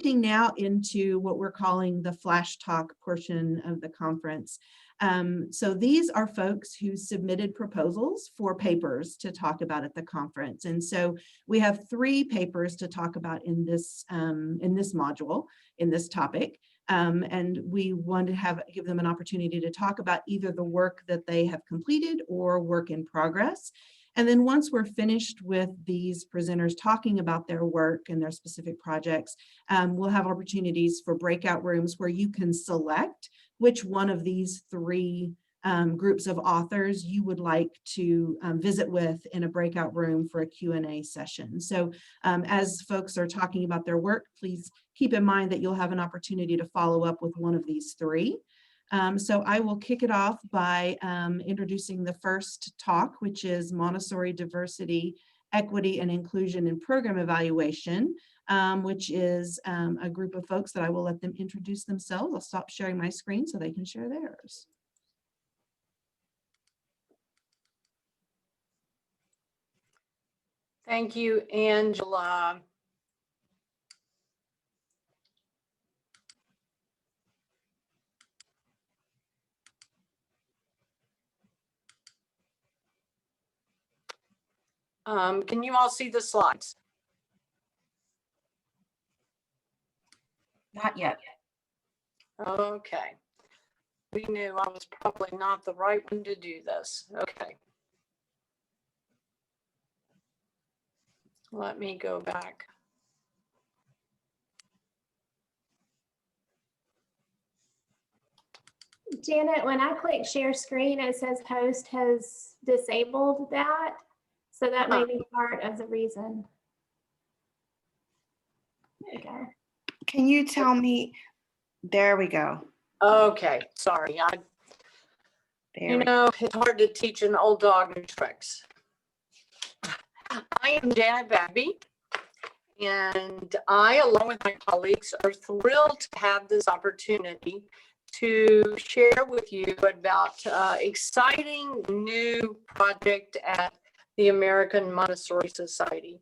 now into what we're calling the flash talk portion of the conference. So these are folks who submitted proposals for papers to talk about at the conference. And so we have 3 papers to talk about in this module, in this topic. And we want to give them an opportunity to talk about either the work that they have completed or work in progress. And then once we're finished with these presenters talking about their work and their specific projects, we'll have opportunities for breakout rooms where you can select which one of these 3 groups of authors you would like to visit with in a breakout room for a Q&A session. So as folks are talking about their work, please keep in mind that you'll have an opportunity to follow up with one of these 3. So I will kick it off by introducing the first talk, which is Montessori Diversity, Equity, and Inclusion in Program Evaluation, which is a group of folks that I will let them introduce themselves. I'll stop sharing my screen so they can share theirs. Thank you, Angela. Can you all see the slides? Not yet. Okay. We knew I was probably not the right one to do this. Okay. Let me go back. Janet, when I click share screen, it says host has disabled that. So that may be part of the reason. Okay. Can you tell me? There we go. Okay, sorry. You know, it's hard to teach an old dog new tricks. I am Janet Bagby, and I, along with my colleagues, are thrilled to have this opportunity to share with you about exciting new project at the American Montessori Society.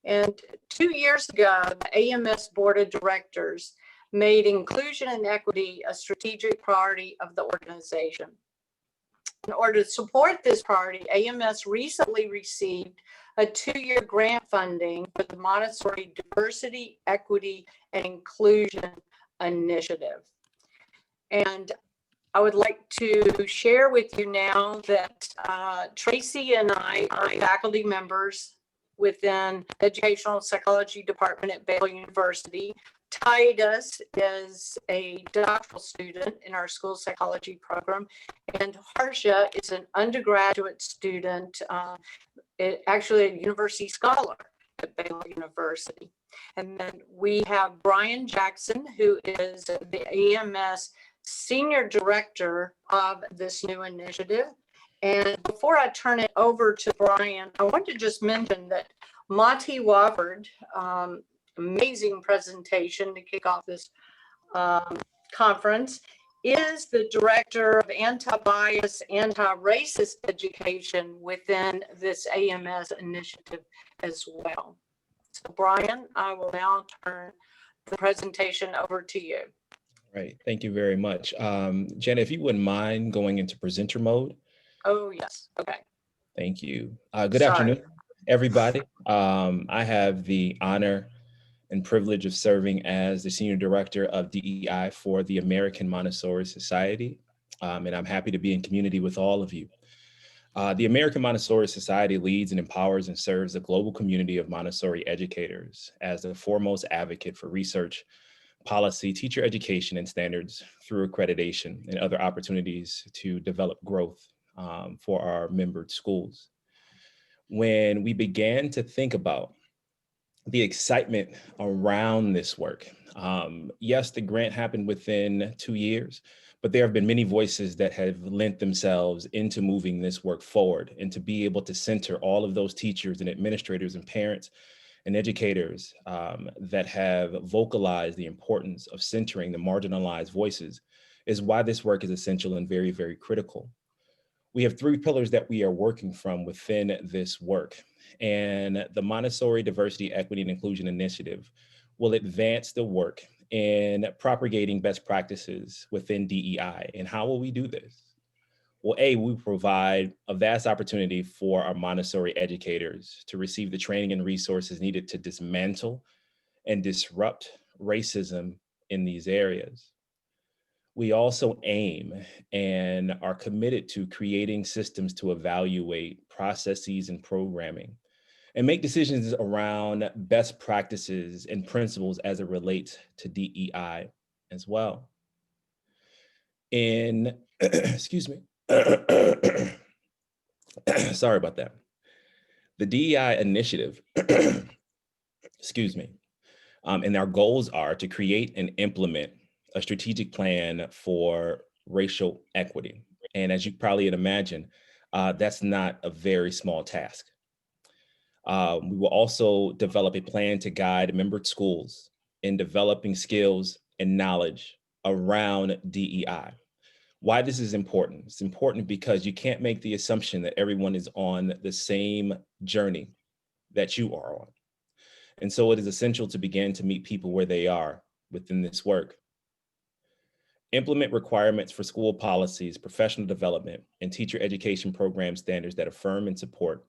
And 2 years ago, the AMS Board of Directors made inclusion and equity a strategic priority of the organization. In order to support this priority, AMS recently received a 2-year grant funding for the Montessori Diversity, Equity, and Inclusion Initiative. And I would like to share with you now that Tracey and I are faculty members within the Educational Psychology Department at Baylor University. Titus is a doctoral student in our school psychology program, and Harsha is an undergraduate student, actually a university scholar at Baylor University. And then we have Bryan Jackson, who is the AMS Senior Director of this new initiative. And before I turn it over to Bryan, I want to just mention that Monty Wavard, amazing presentation to kick off this conference, is the Director of Anti-Bias, Anti-Racist Education within this AMS initiative as well. So Bryan, I will now turn the presentation over to you. Right, thank you very much. Jenna, if you wouldn't mind going into presenter mode. Oh, yes, okay. Thank you. Good afternoon, everybody. I have the honor and privilege of serving as the Senior Director of DEI for the American Montessori Society, and I'm happy to be in community with all of you. The American Montessori Society leads and empowers and serves the global community of Montessori educators as the foremost advocate for research, policy, teacher education, and standards through accreditation and other opportunities to develop growth for our membered schools. When we began to think about the excitement around this work, yes, the grant happened within 2 years, but there have been many voices that have lent themselves into moving this work forward, and to be able to center all of those teachers and administrators and parents and educators that have vocalized the importance of centering the marginalized voices is why this work is essential and very, very critical. We have 3 pillars that we are working from within this work. And the Montessori Diversity, Equity, and Inclusion Initiative, will advance the work in propagating best practices within DEI. And how will we do this? Well, we provide a vast opportunity for our Montessori educators to receive the training and resources needed to dismantle and disrupt racism in these areas. We also aim and are committed to creating systems to evaluate processes and programming and make decisions around best practices and principles as it relates to DEI as well. Excuse me. Sorry about that. The DEI initiative, excuse me, and our goals are to create and implement a strategic plan for racial equity. And as you probably imagine, that's not a very small task. We will also develop a plan to guide member schools in developing skills and knowledge around DEI. Why this is important? It's important because you can't make the assumption that everyone is on the same journey that you are on. And so it is essential to begin to meet people where they are within this work. Implement requirements for school policies, professional development, and teacher education program standards that affirm and support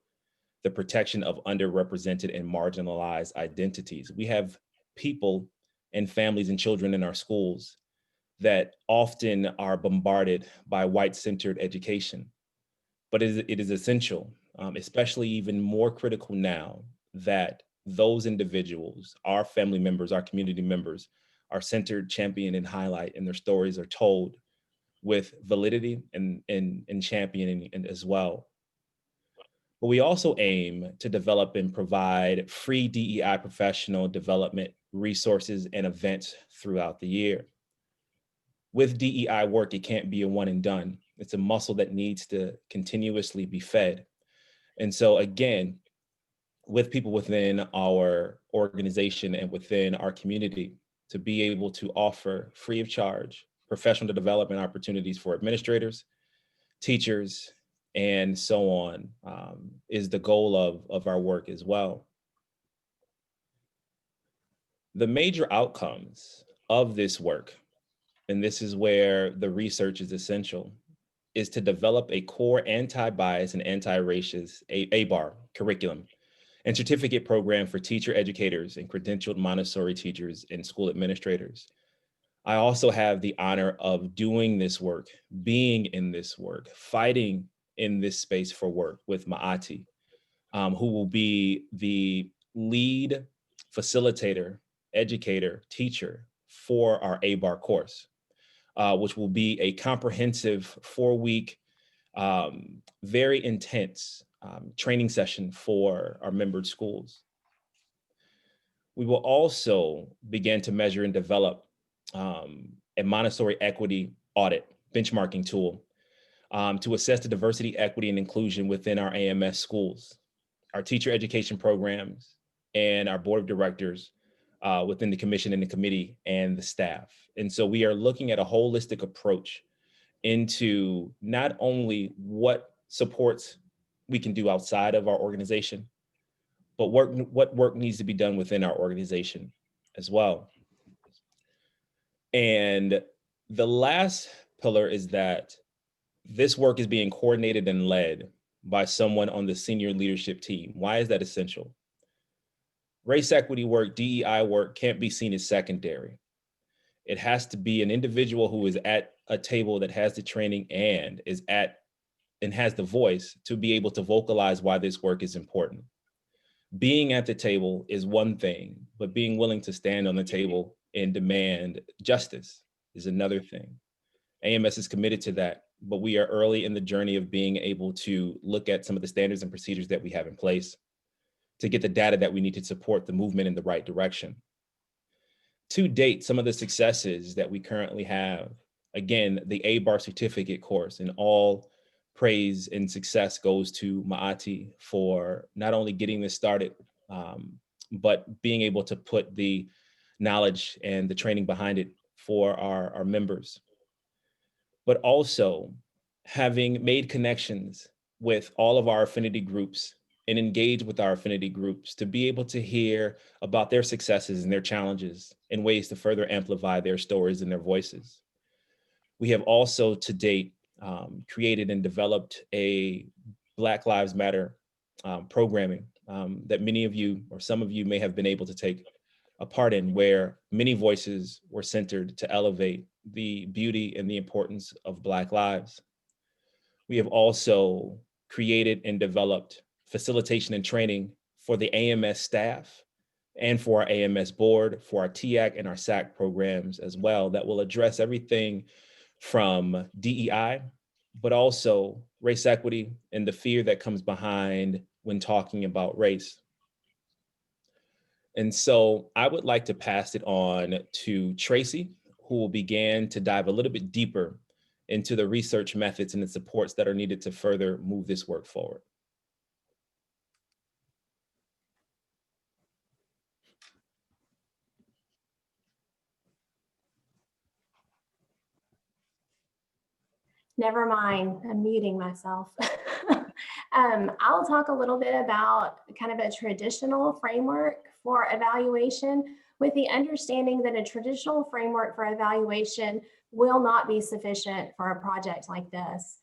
the protection of underrepresented and marginalized identities. We have people and families and children in our schools that often are bombarded by white-centered education. But it is essential, especially even more critical now, that those individuals, our family members, our community members, are centered, championed, and highlight, and their stories are told with validity and championing as well. But we also aim to develop and provide free DEI professional development resources and events throughout the year. With DEI work, it can't be a one and done. It's a muscle that needs to continuously be fed. And so again, with people within our organization and within our community, to be able to offer free of charge professional development opportunities for administrators, teachers, and so on, is the goal of our work as well. The major outcomes of this work, and this is where the research is essential, is to develop a core anti-bias and anti-racist ABAR curriculum and certificate program for teacher educators and credentialed Montessori teachers and school administrators. I also have the honor of doing this work, being in this work, fighting in this space for work with Maati, who will be the lead facilitator, educator, teacher for our ABAR course, which will be a comprehensive 4-week, very intense training session for our membered schools. We will also begin to measure and develop a Montessori equity audit benchmarking tool to assess the diversity, equity, and inclusion within our AMS schools, our teacher education programs, and our board of directors within the commission and the committee and the staff. And so we are looking at a holistic approach into not only what supports we can do outside of our organization, but what work needs to be done within our organization as well. And the last pillar is that this work is being coordinated and led by someone on the senior leadership team. Why is that essential? Race equity work, DEI work can't be seen as secondary. It has to be an individual who is at a table that has the training and has the voice to be able to vocalize why this work is important. Being at the table is one thing, but being willing to stand on the table and demand justice is another thing. AMS is committed to that, but we are early in the journey of being able to look at some of the standards and procedures that we have in place to get the data that we need to support the movement in the right direction. To date, some of the successes that we currently have, again, the ABAR certificate course, and all praise and success goes to Maati for not only getting this started, but being able to put the knowledge and the training behind it for our members. But also having made connections with all of our affinity groups and engage with our affinity groups to be able to hear about their successes and their challenges and ways to further amplify their stories and their voices. We have also to date created and developed a Black Lives Matter programming that many of you or some of you may have been able to take a part in, where many voices were centered to elevate the beauty and the importance of Black lives. We have also created and developed facilitation and training for the AMS staff and for our AMS board, for our TIAC and our SAC programs as well, that will address everything from DEI, but also race equity and the fear that comes behind when talking about race. And so I would like to pass it on to Tracey, who will begin to dive a little bit deeper into the research methods and the supports that are needed to further move this work forward. Never mind, I'm muting myself. I'll talk a little bit about kind of a traditional framework for evaluation, with the understanding that a traditional framework for evaluation will not be sufficient for a project like this.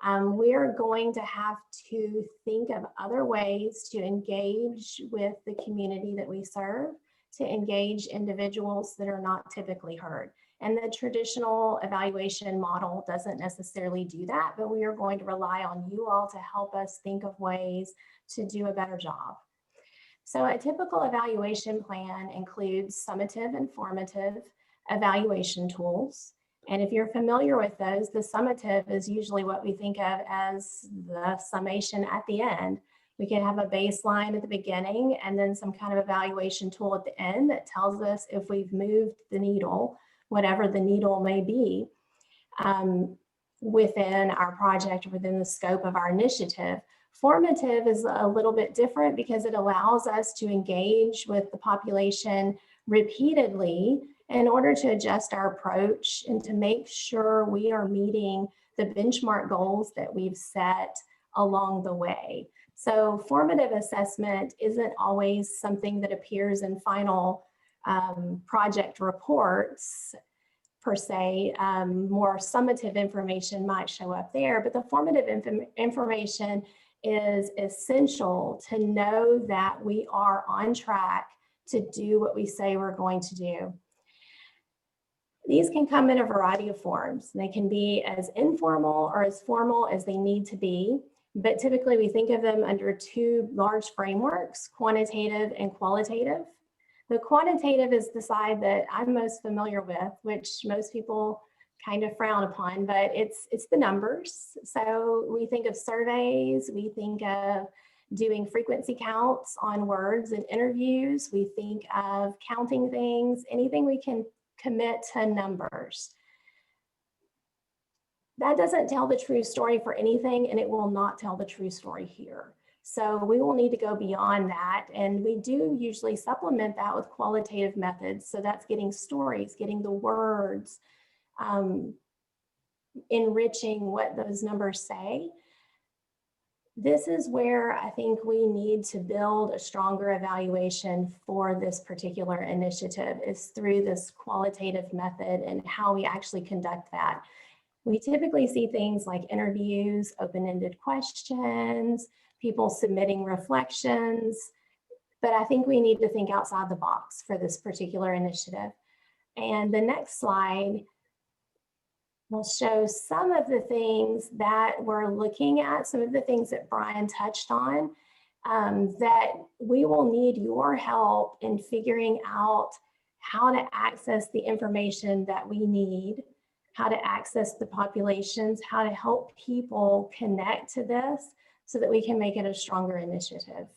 We're going to have to think of other ways to engage with the community that we serve, to engage individuals that are not typically heard. And the traditional evaluation model doesn't necessarily do that, but we are going to rely on you all to help us think of ways to do a better job. So a typical evaluation plan includes summative and formative evaluation tools. And if you're familiar with those, the summative is usually what we think of as the summation at the end. We can have a baseline at the beginning and then some kind of evaluation tool at the end that tells us if we've moved the needle, whatever the needle may be, within our project, within the scope of our initiative. Formative is a little bit different because it allows us to engage with the population repeatedly in order to adjust our approach and to make sure we are meeting the benchmark goals that we've set along the way. So formative assessment isn't always something that appears in final project reports per se. More summative information might show up there, but the formative information is essential to know that we are on track to do what we say we're going to do. These can come in a variety of forms. They can be as informal or as formal as they need to be, but typically we think of them under two large frameworks, quantitative and qualitative. The quantitative is the side that I'm most familiar with, which most people kind of frown upon, but it's the numbers. So we think of surveys, we think of doing frequency counts on words and interviews, we think of counting things, anything we can commit to numbers. That doesn't tell the true story for anything, and it will not tell the true story here. So we will need to go beyond that. And we do usually supplement that with qualitative methods. So that's getting stories, getting the words, enriching what those numbers say. This is where I think we need to build a stronger evaluation for this particular initiative, is through this qualitative method and how we actually conduct that. We typically see things like interviews, open-ended questions, people submitting reflections, but I think we need to think outside the box for this particular initiative. And the next slide will show some of the things that we're looking at, some of the things that Bryan touched on, that we will need your help in figuring out how to access the information that we need, how to access the populations, how to help people connect to this so that we can make it a stronger initiative.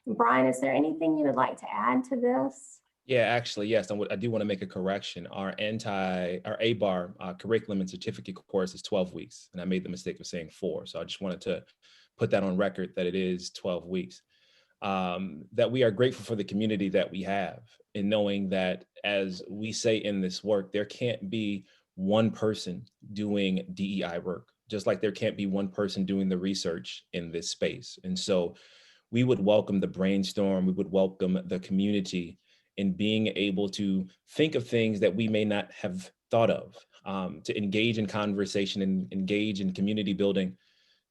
Bryan, is there anything you would like to add to this? Yeah, actually, yes. I do want to make a correction. Our ABAR curriculum and certificate course is 12 weeks. And I made the mistake of saying 4. So I just wanted to put that on record that it is 12 weeks. That we are grateful for the community that we have, in knowing that, as we say in this work, there can't be one person doing DEI work, just like there can't be one person doing the research in this space. And so we would welcome the brainstorm, we would welcome the community in being able to think of things that we may not have thought of, to engage in conversation and engage in community building,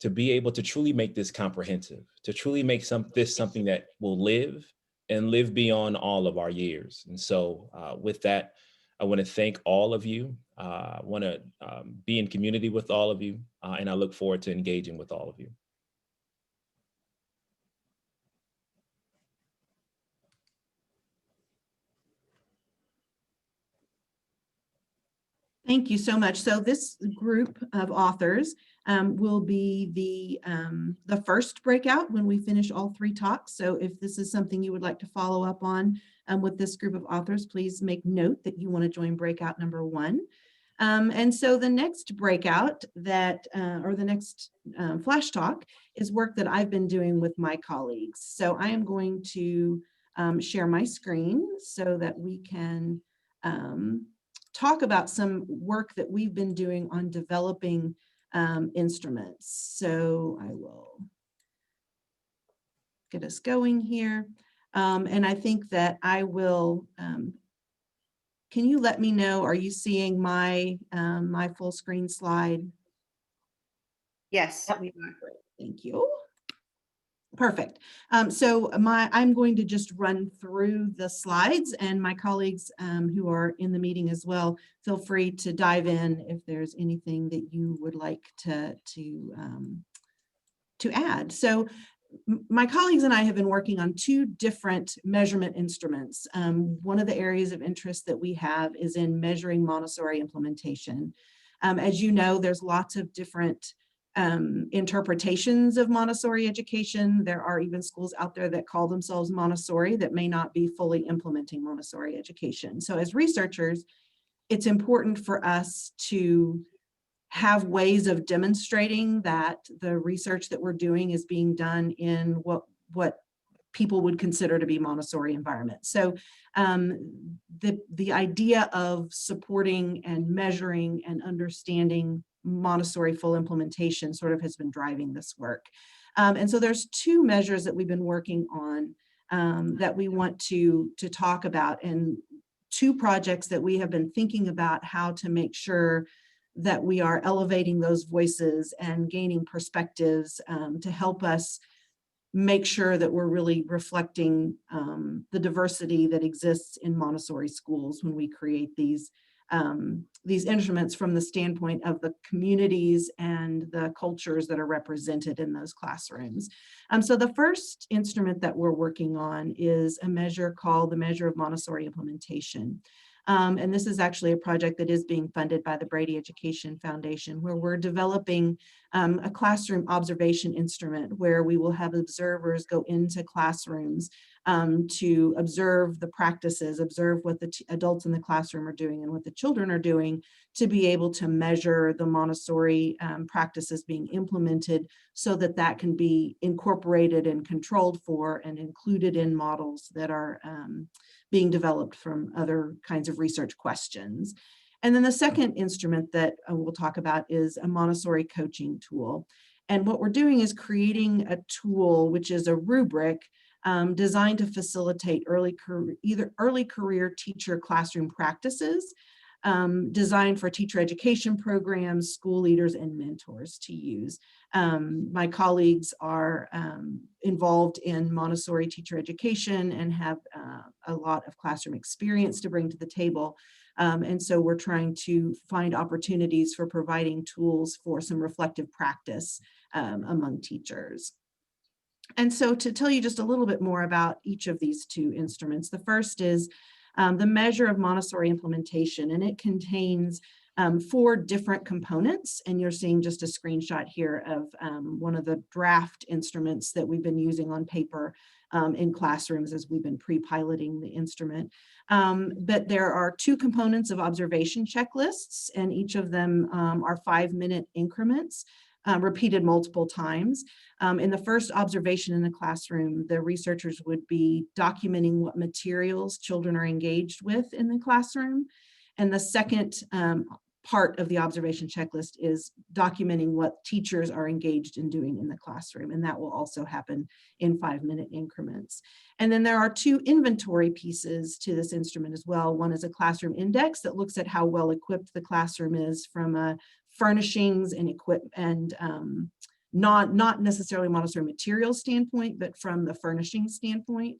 to be able to truly make this comprehensive, to truly make this something that will live and live beyond all of our years. And so with that, I want to thank all of you. I want to be in community with all of you, and I look forward to engaging with all of you. Thank you so much. So this group of authors will be the first breakout when we finish all 3 talks. So if this is something you would like to follow up on with this group of authors, please make note that you want to join breakout number 1. And so the next breakout that, or the next flash talk is work that I've been doing with my colleagues. So I am going to share my screen so that we can talk about some work that we've been doing on developing instruments. So I will get us going here. And I think that I will, can you let me know, are you seeing my my full screen slide? Yes. Thank you. Perfect. So I'm going to just run through the slides, and my colleagues who are in the meeting as well, feel free to dive in if there's anything that you would like to add. So my colleagues and I have been working on 2 different measurement instruments. One of the areas of interest that we have is in measuring Montessori implementation. As you know, there's lots of different interpretations of Montessori education. There are even schools out there that call themselves Montessori that may not be fully implementing Montessori education. So as researchers, it's important for us to have ways of demonstrating that the research that we're doing is being done in what people would consider to be Montessori environments. So the idea of supporting and measuring and understanding Montessori full implementation sort of has been driving this work. And so there's 2 measures that we've been working on that we want to talk about, and 2 projects that we have been thinking about how to make sure that we are elevating those voices and gaining perspectives to help us make sure that we're really reflecting the diversity that exists in Montessori schools when we create these instruments from the standpoint of the communities and the cultures that are represented in those classrooms. So the first instrument that we're working on is a measure called the Measure of Montessori Implementation. And this is actually a project that is being funded by the Brady Education Foundation, where we're developing a classroom observation instrument where we will have observers go into classrooms to observe the practices, observe what the adults in the classroom are doing and what the children are doing, to be able to measure the Montessori practices being implemented so that that can be incorporated and controlled for and included in models that are being developed from other kinds of research questions. And then the second instrument that we'll talk about is a Montessori coaching tool. And what we're doing is creating a tool, which is a rubric designed to facilitate either early career teacher classroom practices, designed for teacher education programs, school leaders, and mentors to use. My colleagues are involved in Montessori teacher education and have a lot of classroom experience to bring to the table. And so we're trying to find opportunities for providing tools for some reflective practice among teachers. And so to tell you just a little bit more about each of these 2 instruments, the first is the Measure of Montessori Implementation, and it contains 4 different components. And you're seeing just a screenshot here of one of the draft instruments that we've been using on paper in classrooms as we've been pre-piloting the instrument. But there are 2 components of observation checklists, and each of them are 5-minute increments. Repeated multiple times. In the first observation in the classroom, the researchers would be documenting what materials children are engaged with in the classroom. And the second part of the observation checklist is documenting what teachers are engaged in doing in the classroom, and that will also happen in 5-minute increments. And then there are 2 inventory pieces to this instrument as well. One is a classroom index that looks at how well equipped the classroom is from a furnishings and not necessarily Montessori material standpoint, but from the furnishing standpoint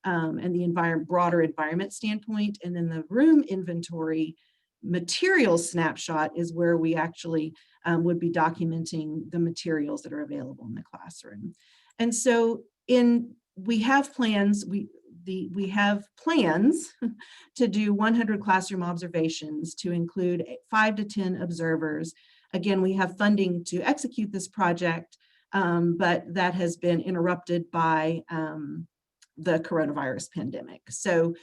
and the broader environment standpoint. And then the room inventory material snapshot is where we actually would be documenting the materials that are available in the classroom. And so we have plans, we have plans to do 100 classroom observations to include 5 to 10 observers. Again, we have funding to execute this project, but that has been interrupted by the coronavirus pandemic. So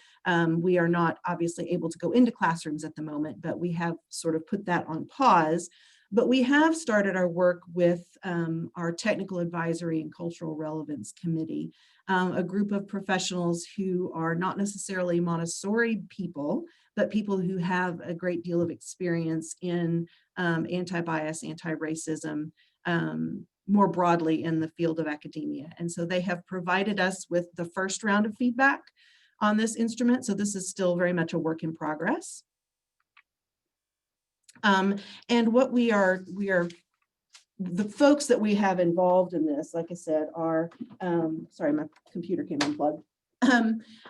we are not obviously able to go into classrooms at the moment, but we have sort of put that on pause. But we have started our work with our Technical Advisory and Cultural Relevance Committee, a group of professionals who are not necessarily Montessori people, but people who have a great deal of experience in anti-bias, anti-racism, more broadly in the field of academia. And so they have provided us with the first round of feedback on this instrument. So this is still very much a work in progress. And what the folks that we have involved in this, like I said, are, sorry, my computer came unplugged,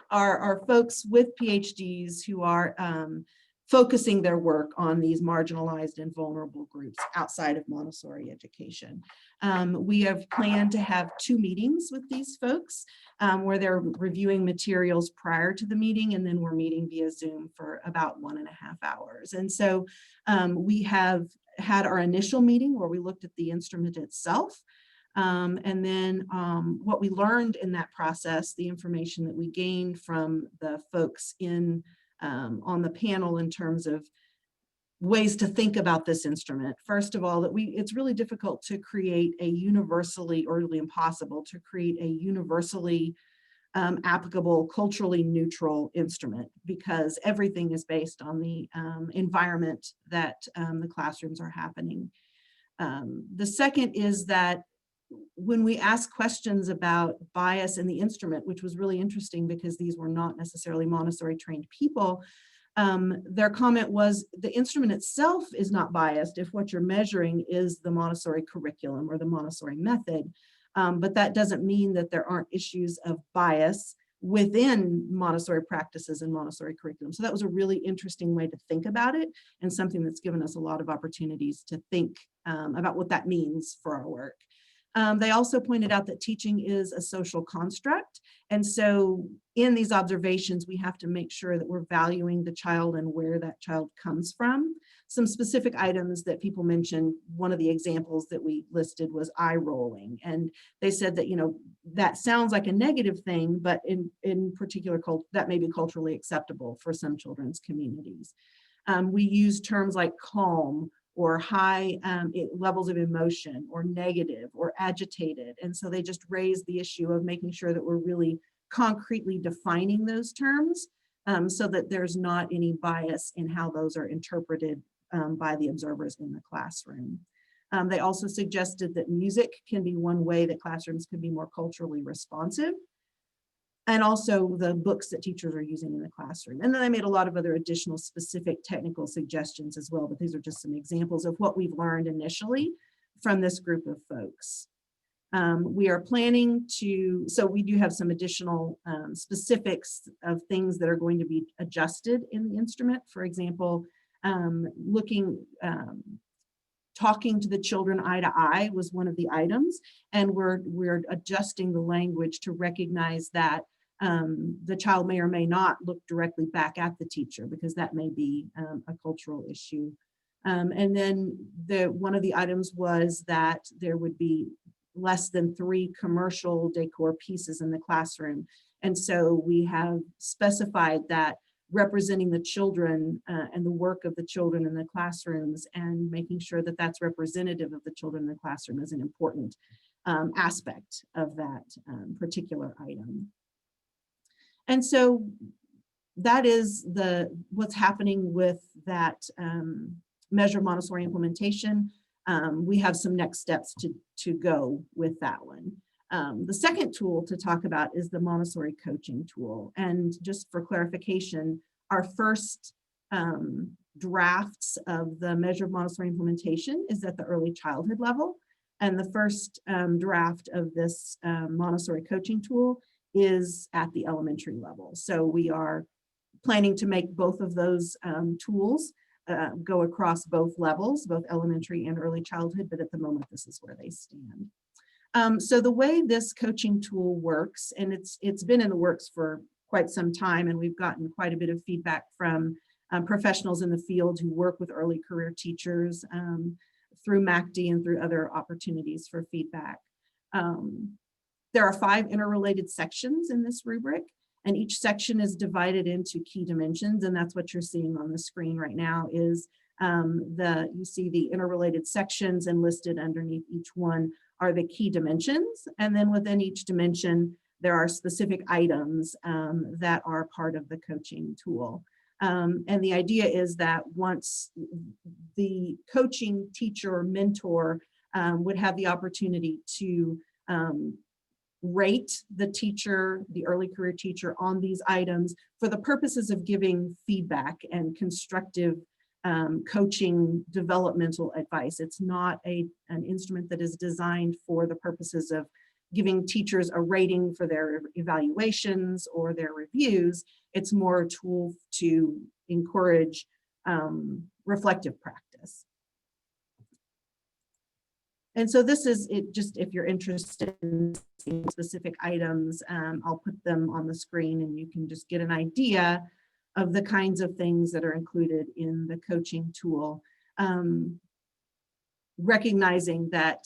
are folks with PhDs who are focusing their work on these marginalized and vulnerable groups outside of Montessori education. We have planned to have 2 meetings with these folks where they're reviewing materials prior to the meeting, and then we're meeting via Zoom for about 1.5 hours. And so we have had our initial meeting where we looked at the instrument itself. And then what we learned in that process, the information that we gained from the folks on the panel in terms of ways to think about this instrument. First of all, that it's really difficult to create a universally, or really impossible to create a universally applicable, culturally neutral instrument, because everything is based on the environment that the classrooms are happening. The second is that when we ask questions about bias in the instrument, which was really interesting because these were not necessarily Montessori trained people, their comment was the instrument itself is not biased if what you're measuring is the Montessori curriculum or the Montessori method. But that doesn't mean that there aren't issues of bias within Montessori practices and Montessori curriculum. So that was a really interesting way to think about it, and something that's given us a lot of opportunities to think about what that means for our work. They also pointed out that teaching is a social construct. And so in these observations, we have to make sure that we're valuing the child and where that child comes from. Some specific items that people mentioned, one of the examples that we listed was eye rolling. And they said that, that sounds like a negative thing, but in particular, that may be culturally acceptable for some children's communities. We use terms like calm, or high levels of emotion, or negative, or agitated. And so they just raised the issue of making sure that we're really concretely defining those terms so that there's not any bias in how those are interpreted by the observers in the classroom. They also suggested that music can be one way that classrooms can be more culturally responsive, and also the books that teachers are using in the classroom. And then I made a lot of other additional specific technical suggestions as well, but these are just some examples of what we've learned initially from this group of folks. We are planning to, so we do have some additional specifics of things that are going to be adjusted in the instrument. For example, talking to the children eye to eye was one of the items, and we're adjusting the language to recognize that the child may or may not look directly back at the teacher, because that may be a cultural issue. And then one of the items was that there would be less than 3 commercial decor pieces in the classroom. And so we have specified that representing the children and the work of the children in the classrooms, and making sure that that's representative of the children in the classroom is an important aspect of that particular item. And so that is what's happening with that measure of Montessori implementation, we have some next steps to go with that one. The second tool to talk about is the Montessori coaching tool. And just for clarification, our first drafts of the measure of Montessori implementation is at the early childhood level. And the first draft of this Montessori coaching tool is at the elementary level. So we are planning to make both of those tools go across both levels, both elementary and early childhood, but at the moment, this is where they stand. So the way this coaching tool works, and it's been in the works for quite some time, and we've gotten quite a bit of feedback from professionals in the field who work with early career teachers through MACD and through other opportunities for feedback. There are 5 interrelated sections in this rubric, and each section is divided into key dimensions, and that's what you're seeing on the screen right now is you see the interrelated sections, and listed underneath each one are the key dimensions, and then within each dimension there are specific items that are part of the coaching tool. And the idea is that once the coaching teacher or mentor would have the opportunity to rate the teacher, the early career teacher, on these items for the purposes of giving feedback and constructive coaching developmental advice. It's not an instrument that is designed for the purposes of giving teachers a rating for their evaluations or their reviews. It's more a tool to encourage reflective practice. And so this is it, just if you're interested in seeing specific items, I'll put them on the screen and you can just get an idea of the kinds of things that are included in the coaching tool. Recognizing that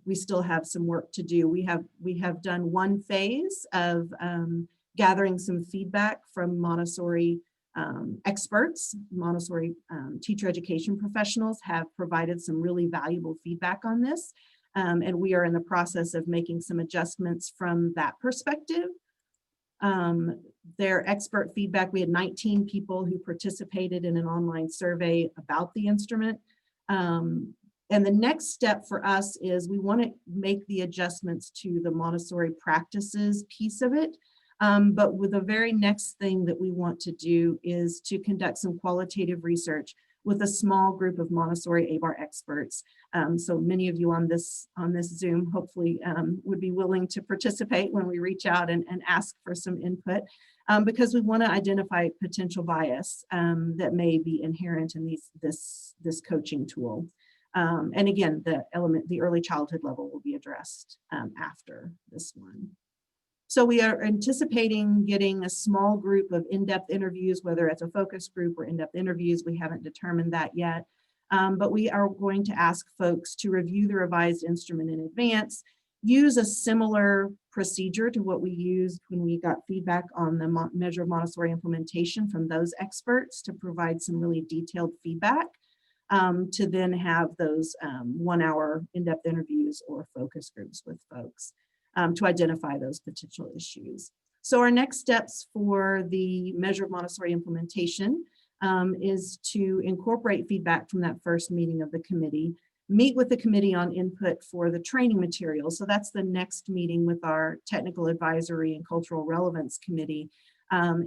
we still have some work to do. We have done one phase of gathering some feedback from Montessori experts. Montessori teacher education professionals have provided some really valuable feedback on this, and we are in the process of making some adjustments from that perspective. Their expert feedback, we had 19 people who participated in an online survey about the instrument. And the next step for us is we want to make the adjustments to the Montessori practices piece of it. But with the very next thing that we want to do is to conduct some qualitative research with a small group of Montessori ABAR experts. So many of you on this Zoom hopefully would be willing to participate when we reach out and ask for some input, because we want to identify potential bias that may be inherent in this coaching tool. And again, the early childhood level will be addressed after this one. So we are anticipating getting a small group of in-depth interviews, whether it's a focus group or in-depth interviews. We haven't determined that yet, but we are going to ask folks to review the revised instrument in advance, use a similar procedure to what we used when we got feedback on the measure of Montessori implementation from those experts to provide some really detailed feedback. To then have those 1-hour in-depth interviews or focus groups with folks to identify those potential issues. So our next steps for the measure of Montessori implementation is to incorporate feedback from that first meeting of the committee, meet with the committee on input for the training materials. So that's the next meeting with our technical advisory and cultural relevance committee,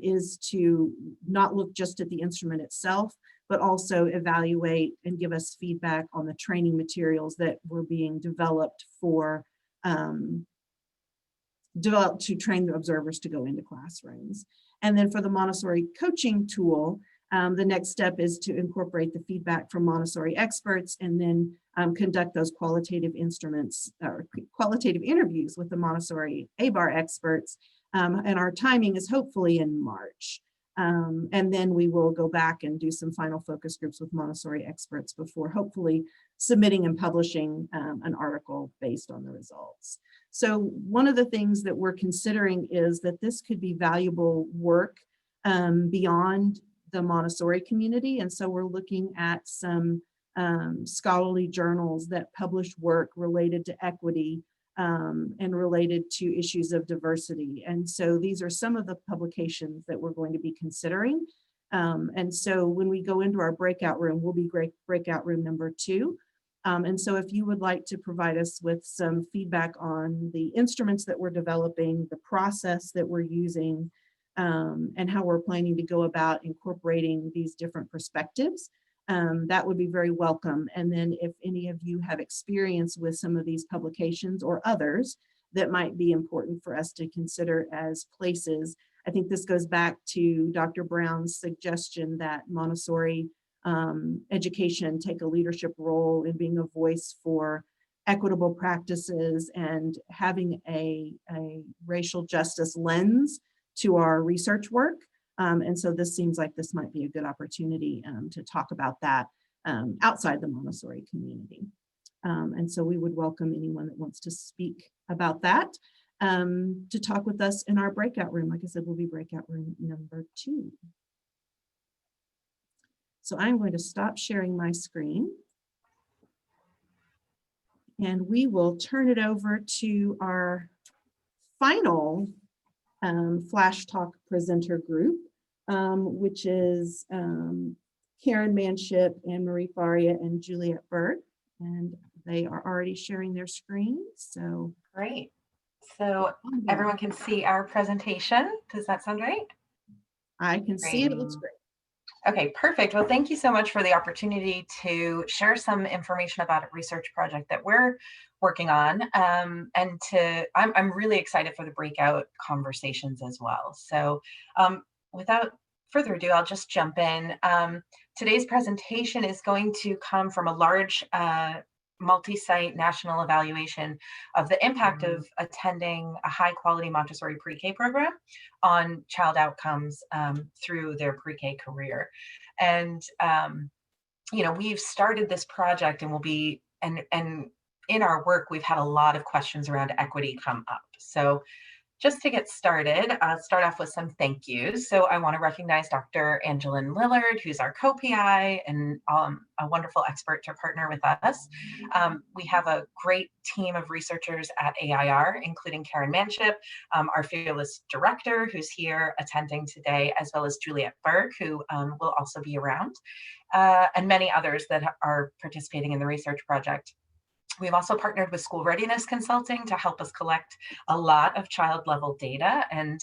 is to not look just at the instrument itself, but also evaluate and give us feedback on the training materials that were being developed to train the observers to go into classrooms. And then for the Montessori coaching tool, the next step is to incorporate the feedback from Montessori experts and then conduct those qualitative interviews with the Montessori ABAR experts. And our timing is hopefully in March. And then we will go back and do some final focus groups with Montessori experts before hopefully submitting and publishing an article based on the results. So one of the things that we're considering is that this could be valuable work beyond the Montessori community. And so we're looking at some scholarly journals that publish work related to equity and related to issues of diversity. And so these are some of the publications that we're going to be considering And so when we go into our breakout room, we'll be breakout room number 2. And so if you would like to provide us with some feedback on the instruments that we're developing, the process that we're using, and how we're planning to go about incorporating these different perspectives, that would be very welcome. And then if any of you have experience with some of these publications or others that might be important for us to consider as places. I think this goes back to Dr. Brown's suggestion that Montessori education take a leadership role in being a voice for equitable practices and having a racial justice lens to our research work. And so this seems like this might be a good opportunity to talk about that outside the Montessori community. And so we would welcome anyone that wants to speak about that to talk with us in our breakout room. Like I said, we'll be breakout room number 2. So I'm going to stop sharing my screen. And we will turn it over to our final Flash Talk presenter group, which is Karen Manship, and Marie Faria, and Juliette Berg. And they are already sharing their screen. So great. So everyone can see our presentation. Does that sound right? I can see it. It looks great. Okay, perfect. Well, thank you so much for the opportunity to share some information about a research project that we're working on. I'm really excited for the breakout conversations as well. So without further ado, I'll just jump in. Today's presentation is going to come from a large multi-site national evaluation of the impact of attending a high-quality Montessori pre-K program on child outcomes through their pre-K career. And we've started this project, and and in our work, we've had a lot of questions around equity come up. So just to get started, I'll start off with some thank yous. So I want to recognize Dr. Angeline Lillard, who's our co-PI and a wonderful expert to partner with us. We have a great team of researchers at AERA, including Karen Manship, our fearless director, who's here attending today, as well as Juliette Berg, who will also be around, and many others that are participating in the research project. We've also partnered with School Readiness Consulting to help us collect a lot of child level data. And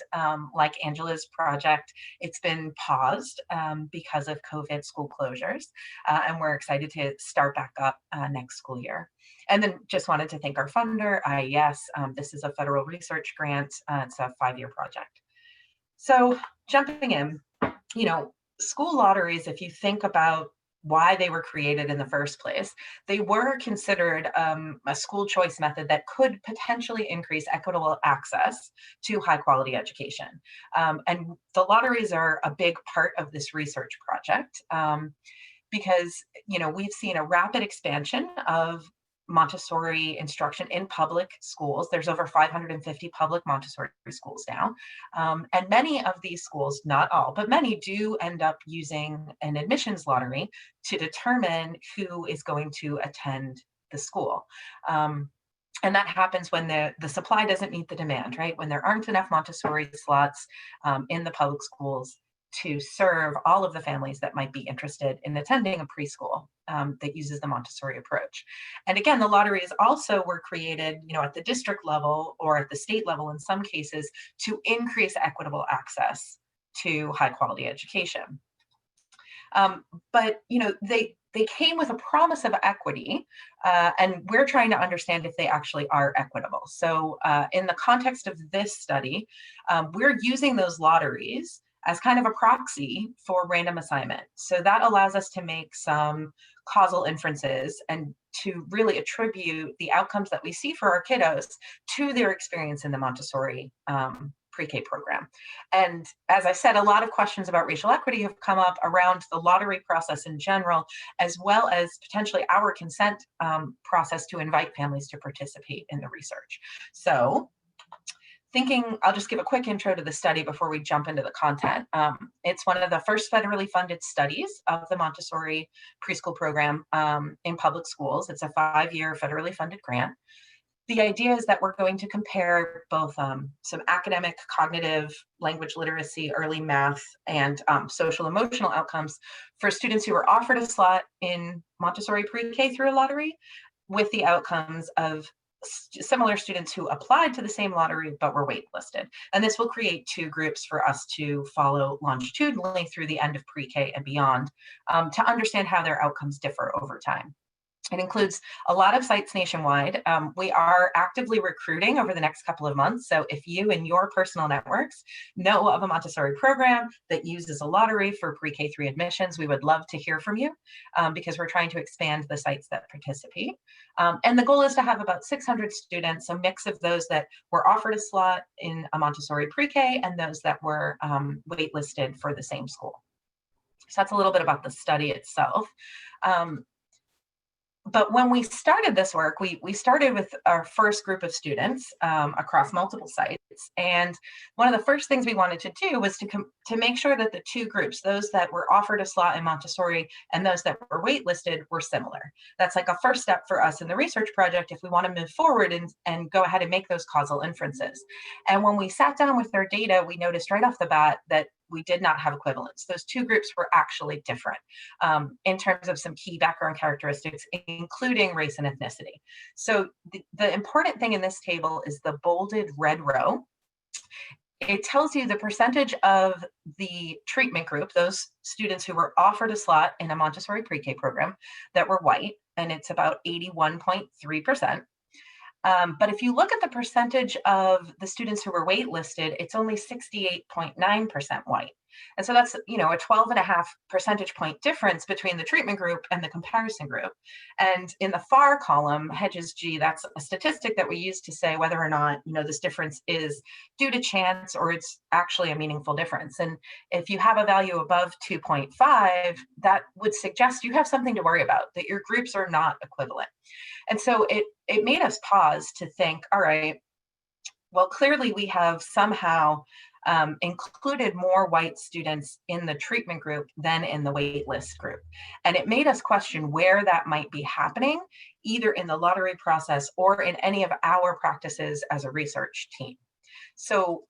like Angela's project, it's been paused because of COVID school closures. And we're excited to start back up next school year. And then just wanted to thank our funder, IES. This is a federal research grant. It's a 5-year project. So jumping in, school lotteries, if you think about why they were created in the first place, they were considered a school choice method that could potentially increase equitable access to high quality education. And the lotteries are a big part of this research project because, we've seen a rapid expansion of Montessori instruction in public schools. There's over 550 public Montessori schools now. And many of these schools, not all, but many do end up using an admissions lottery to determine who is going to attend the school. And that happens when the supply doesn't meet the demand, right? When there aren't enough Montessori slots in the public schools to serve all of the families that might be interested in attending a preschool that uses the Montessori approach. And again, the lotteries also were created, at the district level or at the state level in some cases to increase equitable access to high quality education. But they came with a promise of equity, and we're trying to understand if they actually are equitable. So in the context of this study, we're using those lotteries as kind of a proxy for random assignment. So that allows us to make some causal inferences and to really attribute the outcomes that we see for our kiddos to their experience in the Montessori pre-K program. And as I said, a lot of questions about racial equity have come up around the lottery process in general, as well as potentially our consent process to invite families to participate in the research. So I'll just give a quick intro to the study before we jump into the content. It's one of the first federally funded studies of the Montessori preschool program in public schools. It's a 5-year federally funded grant. The idea is that we're going to compare both some academic, cognitive, language literacy, early math, and social emotional outcomes for students who were offered a slot in Montessori pre-K through a lottery with the outcomes of similar students who applied to the same lottery but were waitlisted. And this will create two groups for us to follow longitudinally through the end of pre-K and beyond to understand how their outcomes differ over time. It includes a lot of sites nationwide. We are actively recruiting over the next couple of months. So if you and your personal networks know of a Montessori program that uses a lottery for pre-K3 admissions, we would love to hear from you because we're trying to expand the sites that participate. And the goal is to have about 600 students, a mix of those that were offered a slot in a Montessori pre-K and those that were waitlisted for the same school. So that's a little bit about the study itself. But when we started this work, we started with our first group of students across multiple sites. And one of the first things we wanted to do was to make sure that the two groups, those that were offered a slot in Montessori and those that were waitlisted, were similar. That's like a first step for us in the research project if we want to move forward and go ahead and make those causal inferences. And when we sat down with their data, we noticed right off the bat that we did not have equivalence. Those two groups were actually different in terms of some key background characteristics, including race and ethnicity. So the important thing in this table is the bolded red row. It tells you the percentage of the treatment group, those students who were offered a slot in a Montessori pre-K program that were white, and it's about 81.3%. But if you look at the percentage of the students who were waitlisted, it's only 68.9% white. And so that's, you know, a 12.5 percentage point difference between the treatment group and the comparison group. And in the far column, Hedges G, that's a statistic that we use to say whether or not, you know, this difference is due to chance or it's actually a meaningful difference. And if you have a value above 2.5, that would suggest you have something to worry about, that your groups are not equivalent. And so it made us pause to think, all right, well, clearly we have somehow included more white students in the treatment group than in the waitlist group. And it made us question where that might be happening, either in the lottery process or in any of our practices as a research team. So,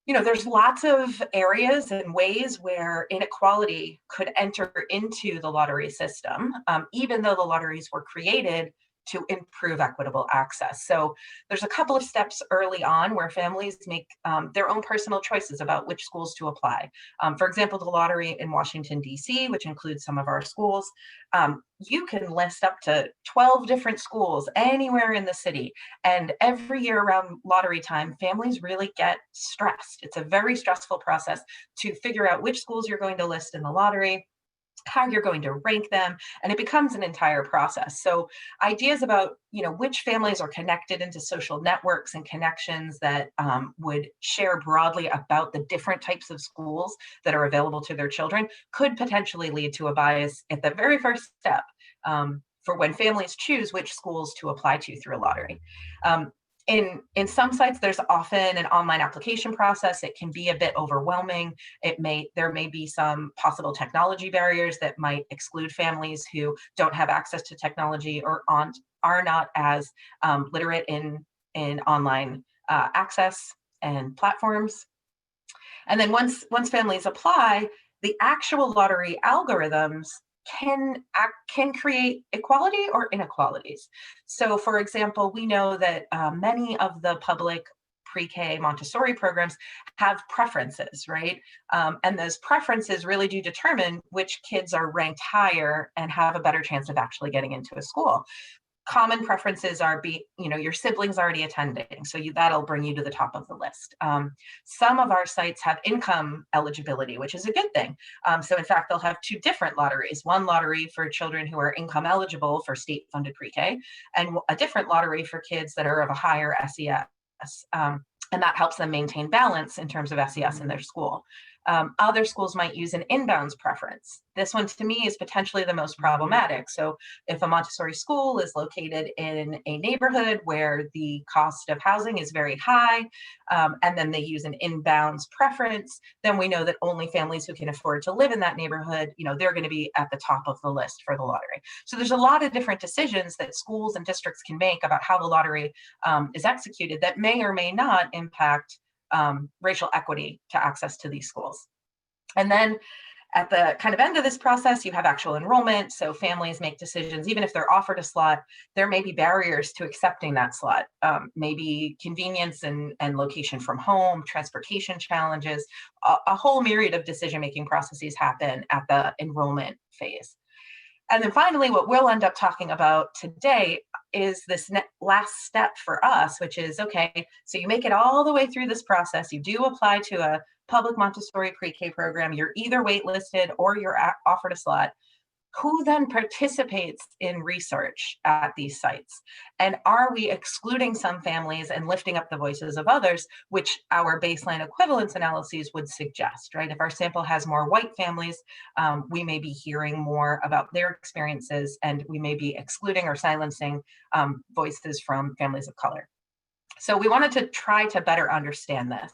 you know, there's lots of areas and ways where inequality could enter into the lottery system, even though the lotteries were created to improve equitable access. So there's a couple of steps early on where families make their own personal choices about which schools to apply. For example, the lottery in Washington, D.C., which includes some of our schools, you can list up to 12 different schools anywhere in the city. And every year around lottery time, families really get stressed. It's a very stressful process to figure out which schools you're going to list in the lottery, how you're going to rank them, and it becomes an entire process. So ideas about, you know, which families are connected into social networks and connections that would share broadly about the different types of schools that are available to their children could potentially lead to a bias at the very first step for when families choose which schools to apply to through a lottery. In some sites, there's often an online application process. It can be a bit overwhelming. There may be some possible technology barriers that might exclude families who don't have access to technology or are not as literate in online access and platforms. And then once families apply, the actual lottery algorithms can create equality or inequalities. So for example, we know that many of the public pre-K Montessori programs have preferences, right? And those preferences really do determine which kids are ranked higher and have a better chance of actually getting into a school. Common preferences are your siblings already attending, so that'll bring you to the top of the list. Some of our sites have income eligibility, which is a good thing. So in fact, they'll have two different lotteries, one lottery for children who are income eligible for state-funded pre-K, and a different lottery for kids that are of a higher SES. And that helps them maintain balance in terms of SES in their school. Other schools might use an inbounds preference. This one to me is potentially the most problematic. So if a Montessori school is located in a neighborhood where the cost of housing is very high, and then they use an inbounds preference, then we know that only families who can afford to live in that neighborhood, they're going to be at the top of the list for the lottery. So there's a lot of different decisions that schools and districts can make about how the lottery is executed that may or may not impact racial equity to access to these schools. And then at the kind of end of this process, you have actual enrollment. So families make decisions, even if they're offered a slot, there may be barriers to accepting that slot. Maybe convenience and location from home, transportation challenges, a whole myriad of decision-making processes happen at the enrollment phase. And then finally, what we'll end up talking about today is this last step for us, which is, okay, so you make it all the way through this process, you do apply to a public Montessori pre-K program, you're either waitlisted or you're offered a slot. Who then participates in research at these sites? And are we excluding some families and lifting up the voices of others, which our baseline equivalence analyses would suggest, right? If our sample has more white families, we may be hearing more about their experiences, and we may be excluding or silencing voices from families of color. So we wanted to try to better understand this.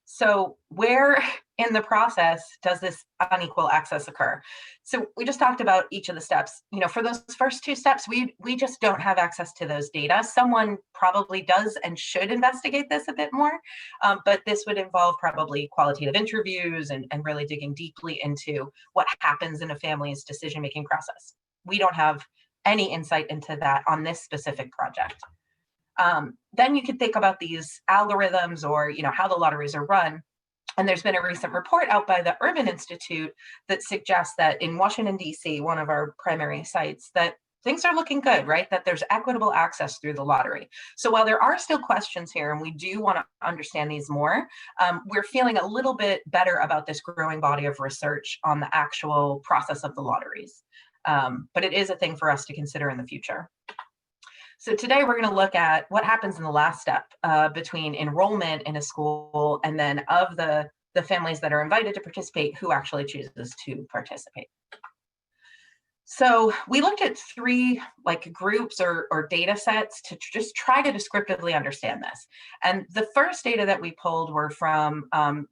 So where in the process does this unequal access occur? So we just talked about each of the steps. For those first two steps, we just don't have access to those data. Someone probably does and should investigate this a bit more, but this would involve probably qualitative interviews and really digging deeply into what happens in a family's decision-making process. We don't have any insight into that on this specific project. Then you could think about these algorithms or, how the lotteries are run. And there's been a recent report out by the Urban Institute that suggests that in Washington, D.C., one of our primary sites, that things are looking good, right? That there's equitable access through the lottery. So while there are still questions here, and we do want to understand these more, we're feeling a little bit better about this growing body of research on the actual process of the lotteries. But it is a thing for us to consider in the future. So today we're going to look at what happens in the last step between enrollment in a school and then of the families that are invited to participate, who actually chooses to participate. So we looked at three groups or data sets to just try to descriptively understand this. And the first data that we pulled were from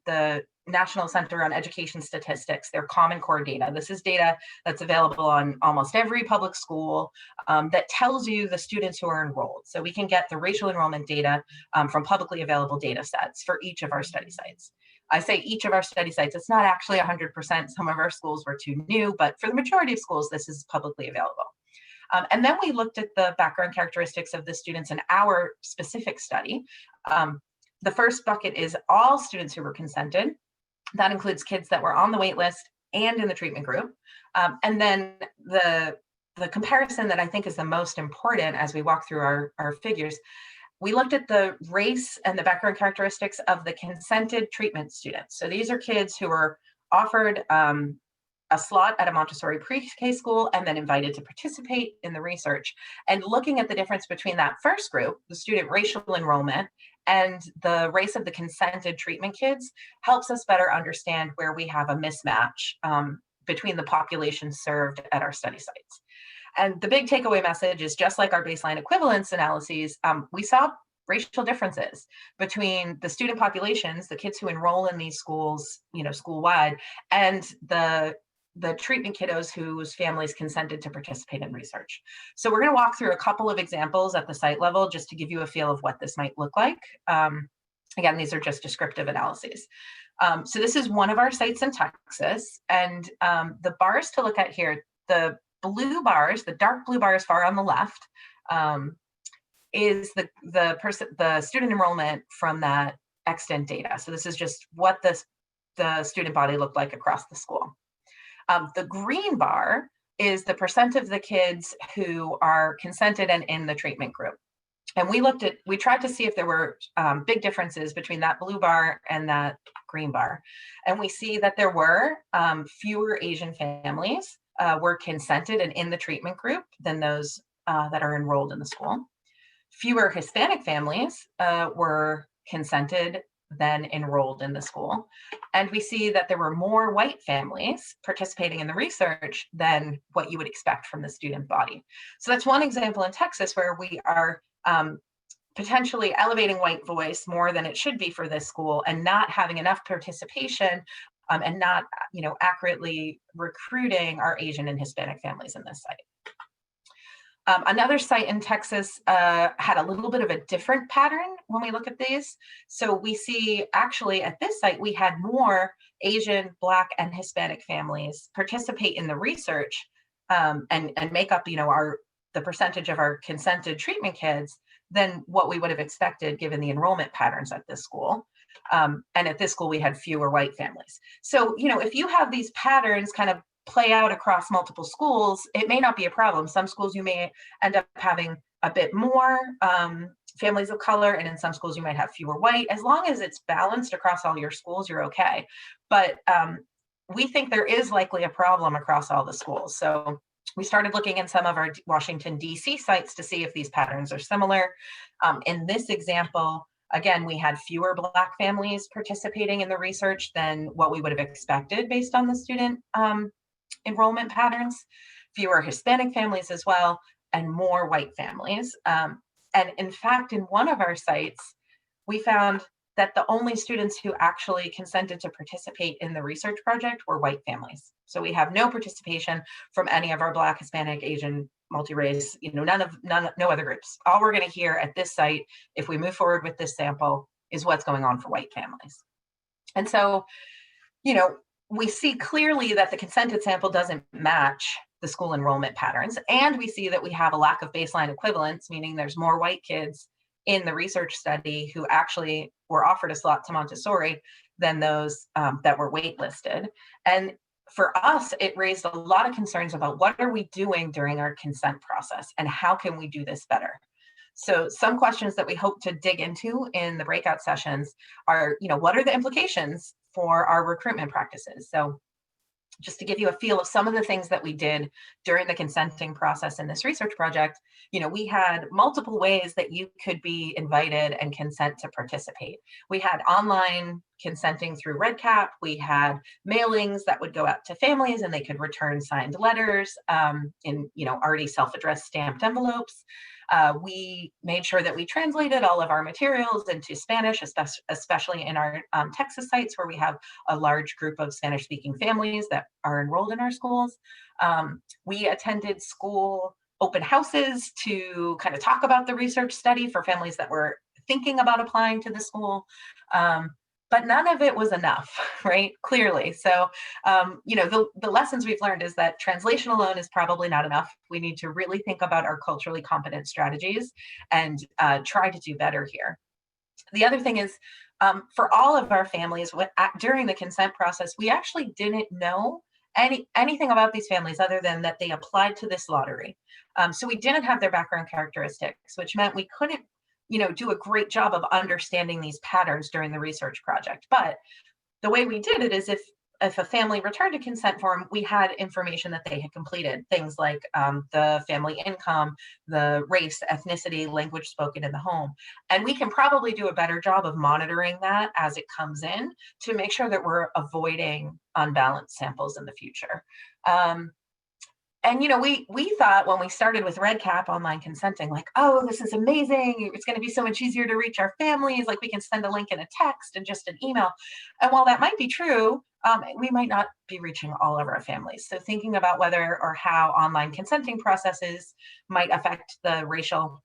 the National Center on Education Statistics, their Common Core data. This is data that's available on almost every public school that tells you the students who are enrolled. So we can get the racial enrollment data from publicly available data sets for each of our study sites. I say each of our study sites, it's not actually 100%. Some of our schools were too new, but for the majority of schools, this is publicly available. And then we looked at the background characteristics of the students in our specific study. The first bucket is all students who were consented. That includes kids that were on the wait list and in the treatment group. And then the comparison that I think is the most important as we walk through our figures, we looked at the race and the background characteristics of the consented treatment students. So these are kids who were offered a slot at a Montessori pre-K school and then invited to participate in the research. And looking at the difference between that first group, the student racial enrollment, and the race of the consented treatment kids helps us better understand where we have a mismatch between the population served at our study sites. And the big takeaway message is, just like our baseline equivalence analyses, we saw racial differences between the student populations, the kids who enroll in these schools, school-wide, and the treatment kiddos whose families consented to participate in research. So we're going to walk through a couple of examples at the site level just to give you a feel of what this might look like. Again, these are just descriptive analyses. So this is one of our sites in Texas, and the bars to look at here, the blue bars, the dark blue bars far on the left, is the student enrollment from that extant data. So this is just what the student body looked like across the school. The green bar is the percent of the kids who are consented and in the treatment group. And we tried to see if there were big differences between that blue bar and that green bar. And we see that there were fewer Asian families were consented and in the treatment group than those that are enrolled in the school. Fewer Hispanic families were consented than enrolled in the school. And we see that there were more white families participating in the research than what you would expect from the student body. So that's one example in Texas where we are potentially elevating white voice more than it should be for this school and not having enough participation and not, accurately recruiting our Asian and Hispanic families in this site. Another site in Texas had a little bit of a different pattern when we look at these. So we see actually at this site, we had more Asian, Black, and Hispanic families participate in the research and make up, the percentage of our consented treatment kids than what we would have expected given the enrollment patterns at this school. And at this school, we had fewer white families. So, if you have these patterns kind of play out across multiple schools, it may not be a problem. Some schools you may end up having a bit more families of color, and in some schools you might have fewer white. As long as it's balanced across all your schools, you're okay. But we think there is likely a problem across all the schools. So we started looking in some of our Washington, D.C. sites to see if these patterns are similar. In this example, again, we had fewer Black families participating in the research than what we would have expected based on the student enrollment patterns, fewer Hispanic families as well, and more white families. And in fact, in one of our sites, we found that the only students who actually consented to participate in the research project were white families. So we have no participation from any of our Black, Hispanic, Asian, multi-race, no other groups. All we're going to hear at this site, if we move forward with this sample, is what's going on for white families. And so, we see clearly that the consented sample doesn't match the school enrollment patterns. And we see that we have a lack of baseline equivalence, meaning there's more white kids in the research study who actually were offered a slot to Montessori than those that were waitlisted. And for us, it raised a lot of concerns about what are we doing during our consent process and how can we do this better? So some questions that we hope to dig into in the breakout sessions are, what are the implications for our recruitment practices? So just to give you a feel of some of the things that we did during the consenting process in this research project, we had multiple ways that you could be invited and consent to participate. We had online consenting through REDCap. We had mailings that would go out to families and they could return signed letters in already self-addressed stamped envelopes. We made sure that we translated all of our materials into Spanish, especially in our Texas sites where we have a large group of Spanish-speaking families that are enrolled in our schools. We attended school open houses to kind of talk about the research study for families that were thinking about applying to the school. But none of it was enough, right? Clearly. So, the lessons we've learned is that translation alone is probably not enough. We need to really think about our culturally competent strategies and try to do better here. The other thing is, for all of our families during the consent process, we actually didn't know anything about these families other than that they applied to this lottery. So we didn't have their background characteristics, which meant we couldn't do a great job of understanding these patterns during the research project. But the way we did it is if a family returned a consent form, we had information that they had completed, things like the family income, the race, ethnicity, language spoken in the home. And we can probably do a better job of monitoring that as it comes in to make sure that we're avoiding unbalanced samples in the future. And we thought when we started with REDCap online consenting, like, oh, this is amazing. It's going to be so much easier to reach our families. Like we can send a link in a text and just an email. And while that might be true, we might not be reaching all of our families. So thinking about whether or how online consenting processes might affect the racial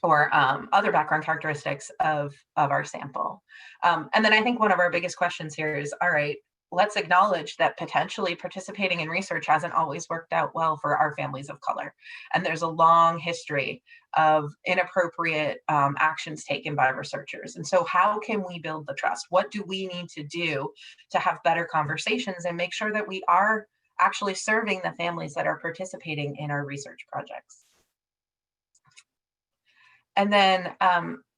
or other background characteristics of our sample. And then I think one of our biggest questions here is, all right, let's acknowledge that potentially participating in research hasn't always worked out well for our families of color. And there's a long history of inappropriate actions taken by researchers. And so how can we build the trust? What do we need to do to have better conversations and make sure that we are actually serving the families that are participating in our research projects? And then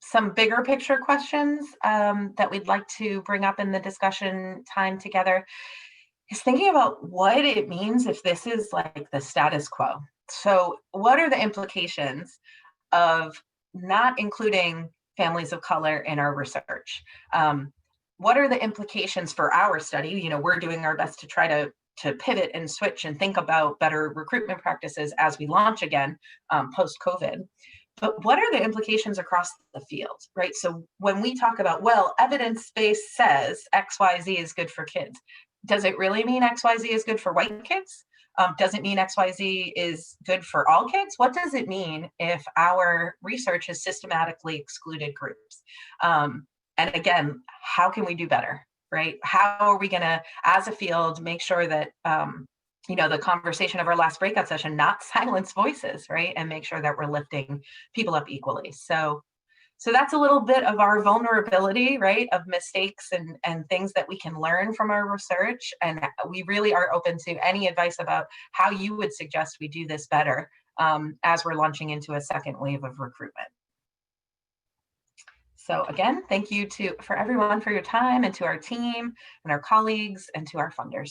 some bigger picture questions that we'd like to bring up in the discussion time together is thinking about what it means if this is like the status quo. So what are the implications of not including families of color in our research? what are the implications for our study? You know, we're doing our best to try to pivot and switch and think about better recruitment practices as we launch again post-COVID. But what are the implications across the field, right? So when we talk about, well, evidence-based says XYZ is good for kids, does it really mean XYZ is good for white kids? Does it mean XYZ is good for all kids? What does it mean if our research has systematically excluded groups? And again, how can we do better, right? How are we going to, as a field, make sure that, you know, the conversation of our last breakout session, not silence voices, right? And make sure that we're lifting people up equally. So that's a little bit of our vulnerability, right? Of mistakes and things that we can learn from our research. And we really are open to any advice about how you would suggest we do this better as we're launching into a second wave of recruitment. So again, thank you for everyone for your time, and to our team and our colleagues and to our funders.